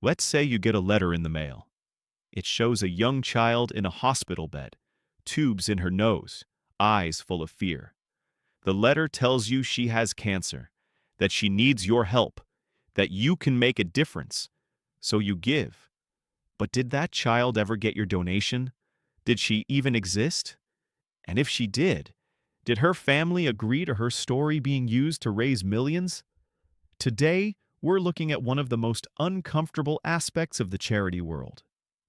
Let's say you get a letter in the mail. It shows a young child in a hospital bed, tubes in her nose, eyes full of fear. The letter tells you she has cancer, that she needs your help, that you can make a difference. So you give. But did that child ever get your donation? Did she even exist? And if she did her family agree to her story being used to raise millions? Today, we're looking at one of the most uncomfortable aspects of the charity world: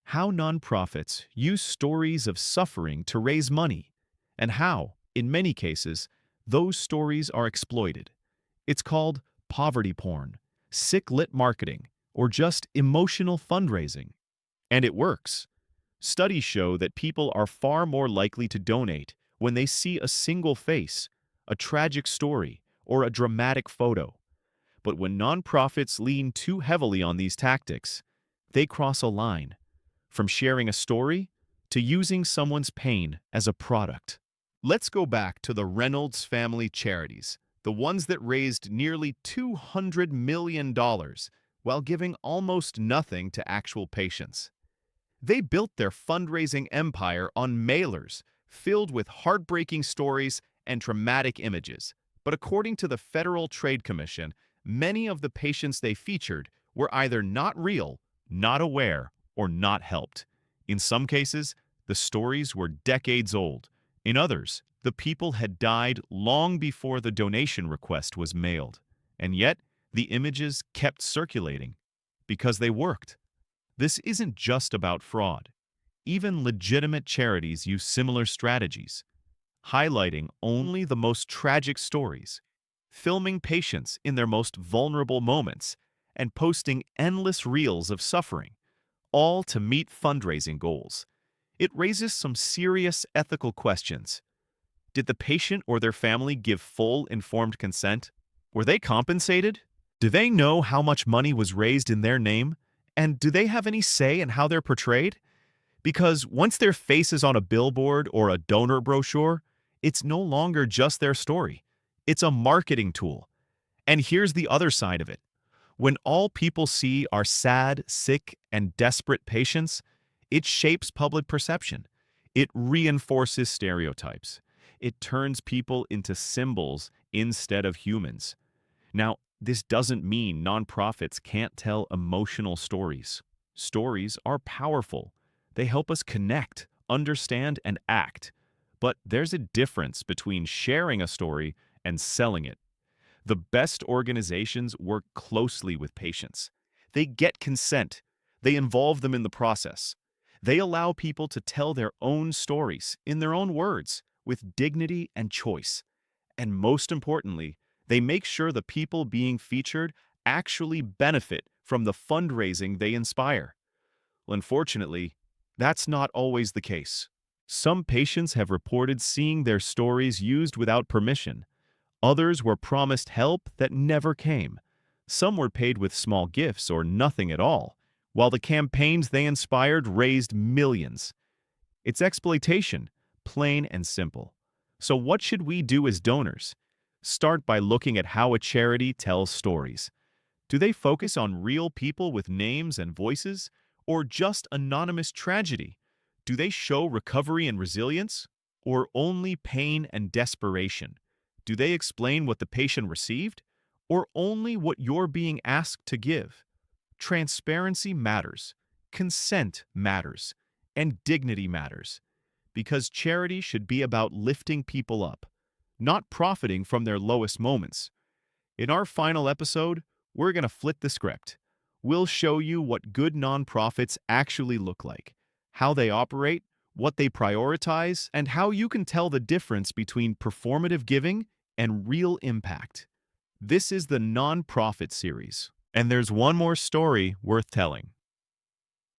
how nonprofits use stories of suffering to raise money, and how, in many cases, those stories are exploited. It's called poverty porn, sick-lit marketing, or just emotional fundraising. And it works. Studies show that people are far more likely to donate when they see a single face, a tragic story, or a dramatic photo. But when nonprofits lean too heavily on these tactics, they cross a line, from sharing a story to using someone's pain as a product. Let's go back to the Reynolds family charities, the ones that raised nearly $200 million while giving almost nothing to actual patients. They built their fundraising empire on mailers filled with heartbreaking stories and traumatic images. But according to the Federal Trade Commission, many of the patients they featured were either not real, not aware, or not helped. In some cases, the stories were decades old. In others, the people had died long before the donation request was mailed. And yet, the images kept circulating because they worked. This isn't just about fraud. Even legitimate charities use similar strategies, highlighting only the most tragic stories, filming patients in their most vulnerable moments, and posting endless reels of suffering, all to meet fundraising goals. It raises some serious ethical questions. Did the patient or their family give full informed consent? Were they compensated? Do they know how much money was raised in their name? And do they have any say in how they're portrayed? Because once their face is on a billboard or a donor brochure, it's no longer just their story. It's a marketing tool. And here's the other side of it. When all people see are sad, sick, and desperate patients, it shapes public perception. It reinforces stereotypes. It turns people into symbols instead of humans. Now, this doesn't mean nonprofits can't tell emotional stories. Stories are powerful. They help us connect, understand, and act. But there's a difference between sharing a story and selling it. The best organizations work closely with patients. They get consent. They involve them in the process. They allow people to tell their own stories in their own words, with dignity and choice. And most importantly, they make sure the people being featured actually benefit from the fundraising they inspire. Well, unfortunately, that's not always the case. Some patients have reported seeing their stories used without permission. Others were promised help that never came. Some were paid with small gifts or nothing at all, while the campaigns they inspired raised millions. It's exploitation, plain and simple. So what should we do as donors? Start by looking at how a charity tells stories. Do they focus on real people with names and voices, or just anonymous tragedy? Do they show recovery and resilience, or only pain and desperation? Do they explain what the patient received, or only what you're being asked to give? Transparency matters, consent matters, and dignity matters. Because charity should be about lifting people up, not profiting from their lowest moments. In our final episode, we're going to flip the script. We'll show you what good nonprofits actually look like, how they operate, what they prioritize, and how you can tell the difference between performative giving and real impact. This is the Nonprofit series, and there's one more story worth telling.